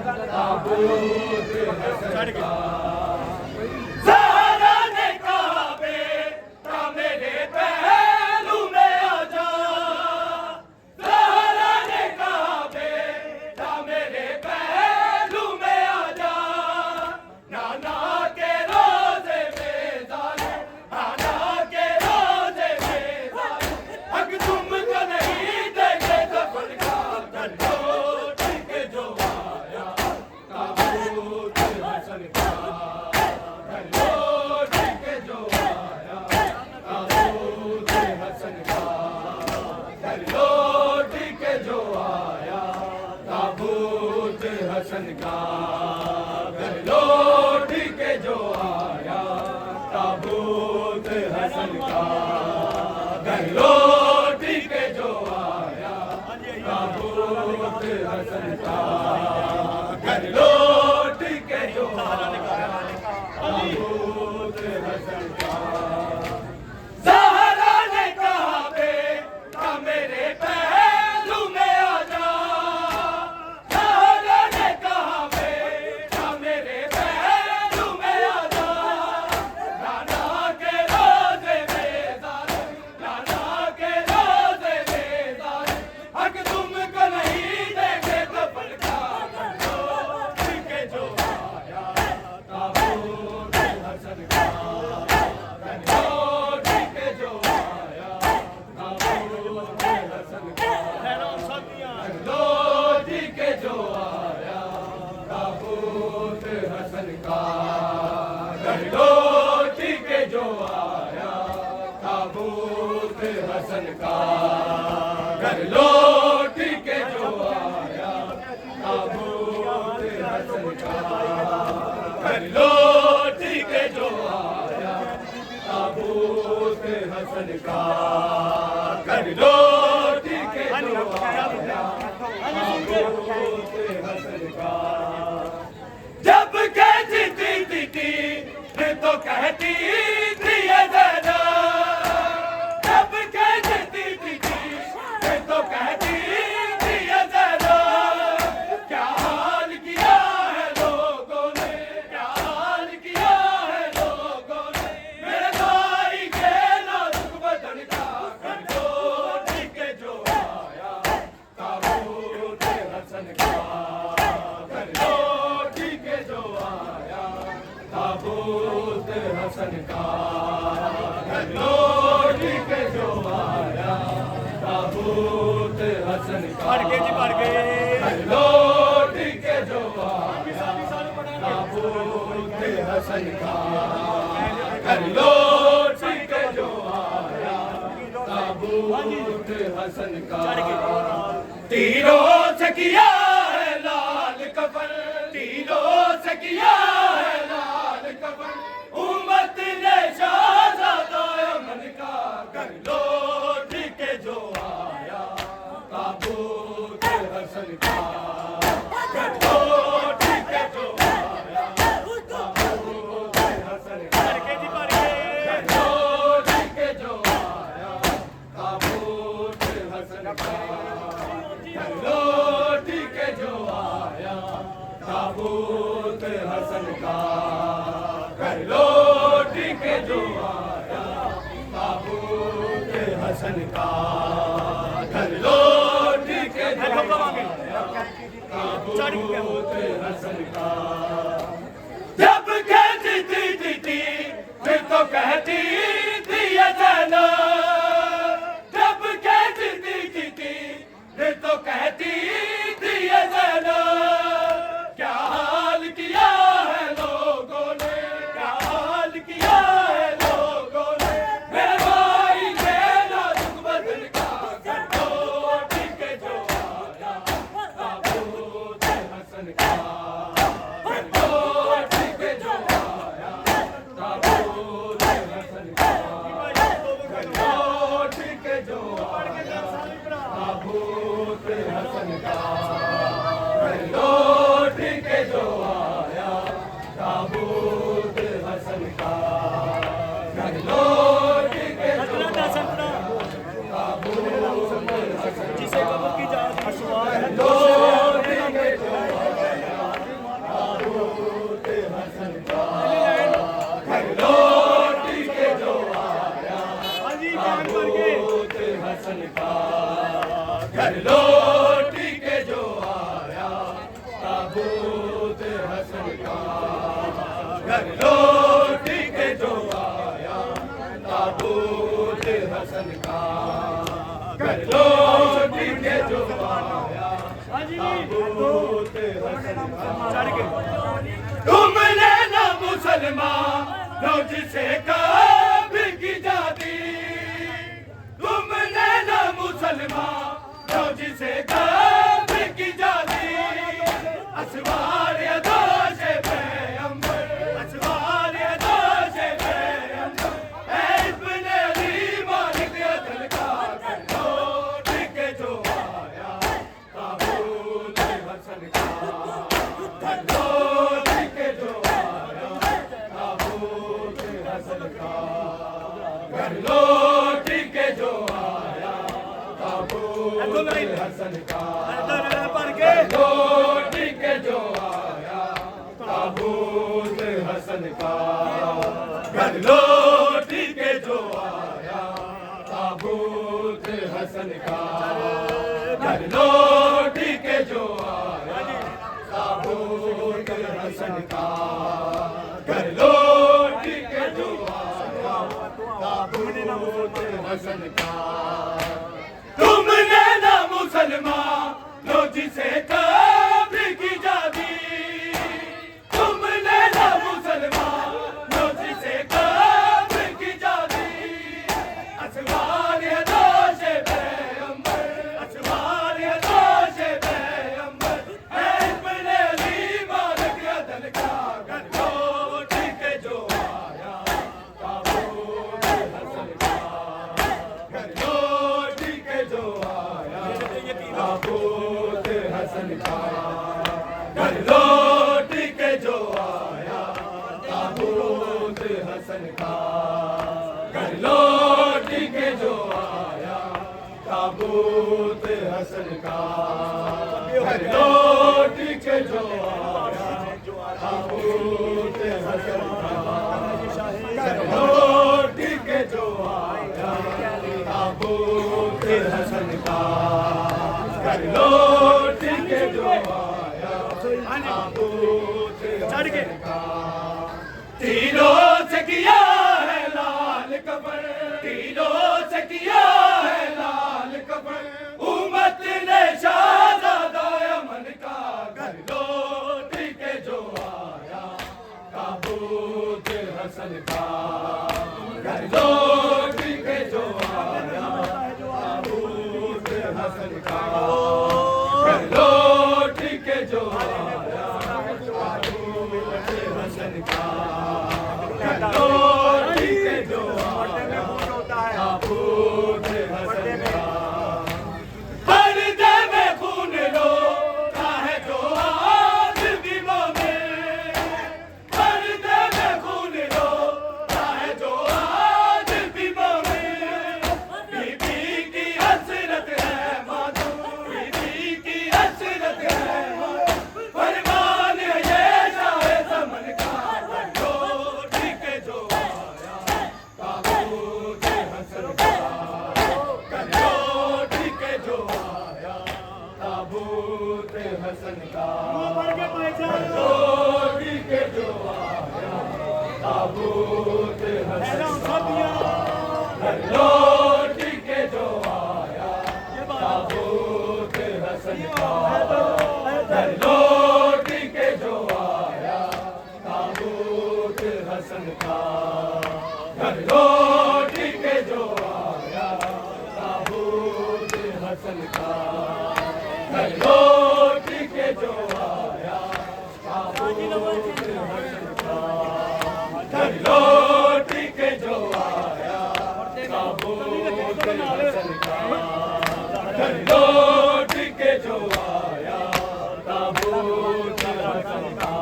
ताबूत हसन का। हसन का घर लौट के जो आया ताबूत हसन का। घर लौट के जो आया ताबूत हसन का। घर लौट के जो आया ताबूत हसन का। ज़हरा ने कहा बेटा मेरे पहलू में आ जा। घर लौट के जो आया ताबूत हसन का। घर लौट के जो आया ताबूत हसन का। घर लौट के जो आया ताबूत हसन का। घर लौट के जो आया ताबूत हसन का। जब कहती थी तो कहती थी ये ज़ैनब। जब कहती थी तो कहती थी ये ज़ैनब। क्या हाल किया है लोगों ने, क्या हाल किया है लोगों ने मेरे भाई के नाजुक बदन का। घर लौट के जो आया ताबूत हसन का। घर लौट के जो आया ताबूत हसन का। घर लौट के जो आया ताबूत हसन का। घर लौट के जो आया ताबूत हसन का। घर लौट के जो आया ताबूत हसन का। तीरों से किया है लाल कफन, तीरों से किया है लाल कफन उम्मत ने शहज़ादा अमन का। घर लौट के जो आया ताबूत हसन का। घर लौट के जो आया ताबूत हसन का। घर लौट के जो आया ताबूत हसन का। घर लौट के जो आया ताबूत हसन का। घर लौट के जो आया ताबूत हसन का। घर लौट के जो आया ताबूत हसन का। जब कहती थी फिर तो कहती थी ये ज़ैनब। जब कहती थी फिर तो कहती थी ये ज़ैनब। क्या हाल किया है लोगों ने, क्या हाल किया है लोगों ने मेरे भाई के नाजुक बदन का। घर लौट के जो आया ताबूत हसन का। घर लौट के जो आया ताबूत हसन का। घर लौट के जो आया ताबूत हसन का। घर लौट के जो आया ताबूत हसन का। घर लौट के जो आया ताबूत हसन का। जिसे कब्र की जात घर लौट के जो आया तुमने ना मुसलमान लो जिसे कभी की जाती, तुमने ना मुसलमान लो जिसे कभी की जाती, असवार दोष पैगंबर, असवार दोष पैगंबर, इब्ने अली मालिक अदल का लौट के जो आया ताबूत हसन का, लौट के जो आया ताबूत हसन का, घर लौट के जो आया ताबूत हसन का, लौट के जो आया ताबूत हसन का, घर लौट के जो आया ताबूत हसन का, घर लौट के जो आया ताबूत हसन का, घर लौट के जो आया ताबूत हसन का। तुमने ना मुसलमान लो जिसे कब्र की जाती, तुमने ना मुसलमान लो जिसे कब्र की जाती, असवार दोष पैगंबर, असवार दोष पैगंबर, इब्ने अली मालिक अदल का घर लौट के जो आया ताबूत हसन का, घर लौट के जो आया ताबूत हसन का, घर लौट के जो आया ताबूत हसन का, घर लौट के जो आया ताबूत हसन का, घर लौट के जो आया ताबूत हसन का, घर लौट के जो आया ताबूत हसन का, घर लौट के जो आया ताबूत हसन का। तीनों से किया है लाल कफन, तीनों से किया है लाल कफन, उम्मत ने शाहज़ादा अमन का, घर लौट के जो आया ताबूत हसन का, घर लौट के जो आया ताबूत हसन का, घर लौट के जो आया ताबूत हसन का, घर लौट के जो आया ताबूत हसन का। पर्दे में खून रोता है जो आज भी मोमिन, पर्दे में खून रोता है जो आज भी मोमिन, बीबी की हसरत है मासूम, बीबी की हसरत है मासूम, फरमान है ये शाहे ज़मन का, घर लौट के जो आया ताबूत हसन का, घर लौट के जो आया ताबूत हसन का, घर लौट के जो आया ताबूत हसन का, घर लौट के जो आया ताबूत हसन का, घर लौट के जो आया ताबूत हसन का, घर लौट के जो आया ताबूत हसन का, घर लौट के जो आया ताबूत हसन का, घर लौट के जो आया ताबूत हसन का, घर लौट के जो आया ताबूत हसन का,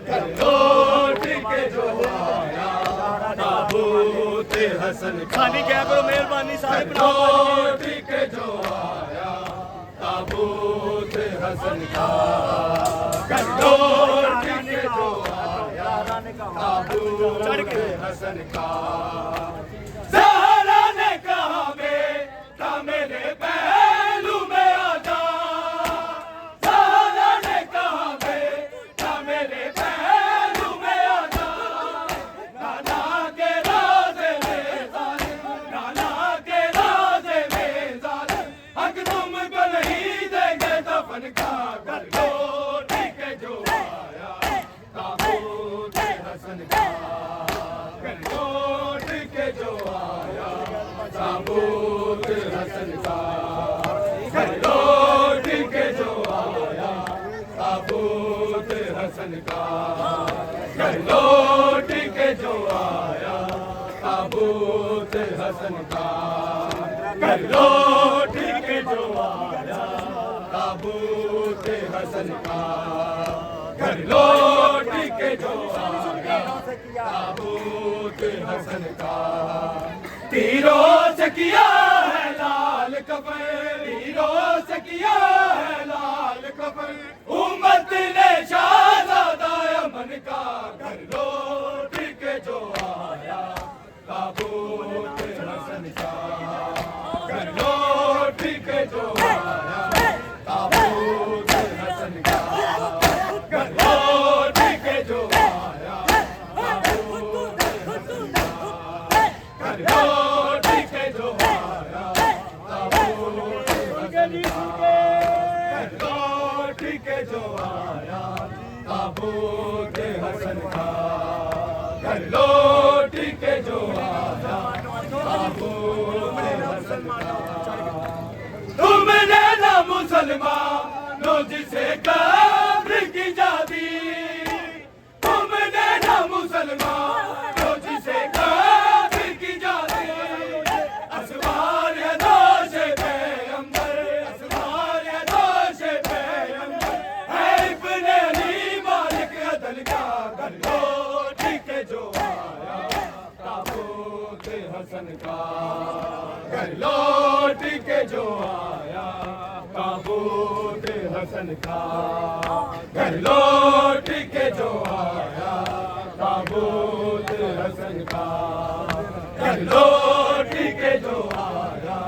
घर लौट के जो आया ताबूत हसन का। खानी क्या करो मेहरबानी साहब, लौट के जो आया ताबूत हसन का, घर लौट के जो आया ताबूत हसन का। ज़हरा ने कहा बेटा मेरे पहलू में आ जा, ज़हरा ने कहा बेटा मेरे पहलू में आ जा, नाना के राज़े में ज़ालिम, नाना के राज़े में ज़ालिम, हक तुमको नहीं देंगे दफन का, घर लौट हसन का, घर लौट के जो आया ताबूत हसन का, घर लौट के जो आया ताबूत हसन का, घर लौट के जो आया ताबूत हसन का। तीरों से किया है लाल कफन, तीरों से किया है लाल कफन, उम्मत ने शाहज़ादा अमन का, घर लौट के जो आया ताबूत हसन का, घर लौट के जो आया ताबूत हसन का, घर लौट के जो आया ताबूत हसन का, घर लौट के जो आया ताबूत हसन का, घर लौट के जो आया ताबूत हसन का, घर लौट के जो आया ताबूत हसन का। तुमने ना मुसलमानों जिसे कब्र की जादी, तुमने ना मुसलमानों जिसे कब्र की जादी, असवार है दोष पैगंबर, असवार है दोष पैगंबर, है इब्ने अली मालिक अदल का, घर लौट के जो आया ताबूत हसन का, घर लौट के जो आया ताबूत हसन का, घर लौट के जो आया ताबूत हसन का, घर लौट के जो आया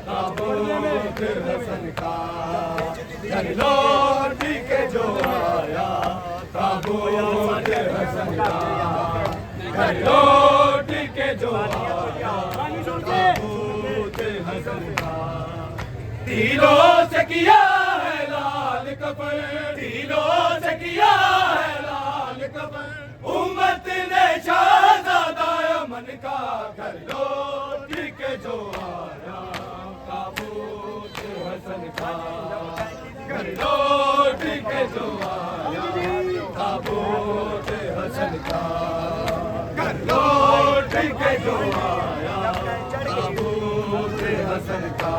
ताबूत हसन का, घर लौट के जो आया ताबूत हसन का, घर लौट के जो आया ताबूत हसन का। तीरों से किया है लाल कफन, तीरों से किया है लाल कफन, उम्मत ने शाहज़ादा अमन का, घर लौट के जो आया ताबूत हसन का, घर लौट के जो आया ताबूत हसन का, घर लौट के जो आया ताबूत हसन का।